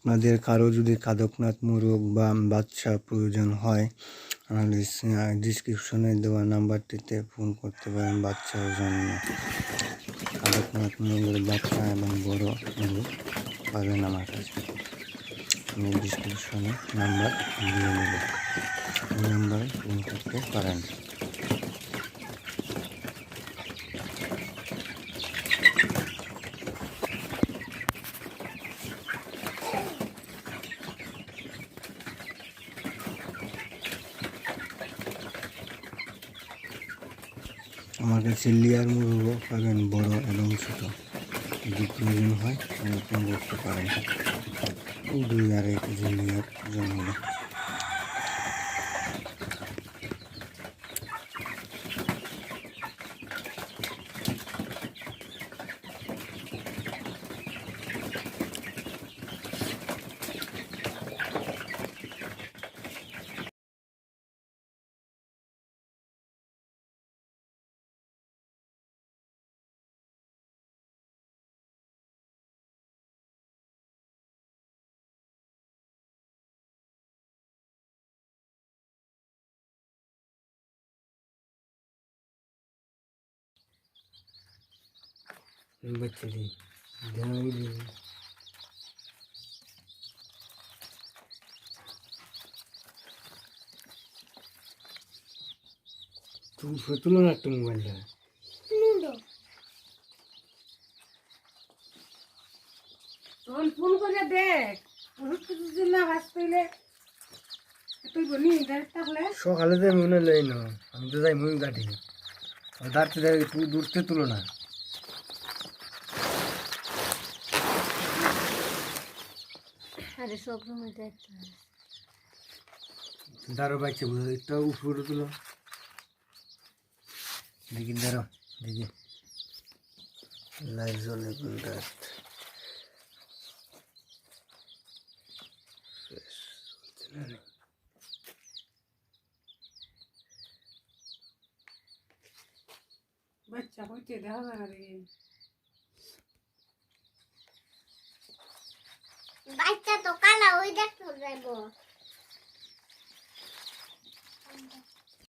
আপনাদের কারো যদি কাদকনাথ মোরগ বা বাচ্চা প্রয়োজন হয় তাহলে ডিসক্রিপশনে দেওয়া নাম্বারটিতে ফোন করতে পারেন বাচ্চার জন্য। কাদকনাথ মোরগের বাচ্চা এবং বড় মোরগ পাবেন আমার কাছে। আমি ডিসক্রিপশনে নাম্বার দিয়ে দেব, এই নাম্বারে ফোন করতে পারেন। আমার কাছে লেয়ার মুরগও পাবেন, বড় এবং ছোট। যদি প্রয়োজন হয় তাহলে ফোন করতে পারেন। 2-2.5 কেজি লেয়ার জন্য। बच्चे दी ध्यान भी तुलो ना तुम मोबाइल তখন ফোন করে দেখ যদি না বাঁচতে তুই বলি থাকলে সকালে তো মনে লই না, আমি তো যাই মুই কাটি দাঁড়তে যাই, তুই দূরতে তুলো না। আরে সব সময় দেখ দাঁড়ো বাইছে বুঝো, একটা উপরে তুলো দেখি, দাঁড়ো দেখি লাইট জ্বলে কোনটা। বাচ্চা হইতে দেখা যায় রে, বাচ্চা তো কালা ওই দেখতে যাবো।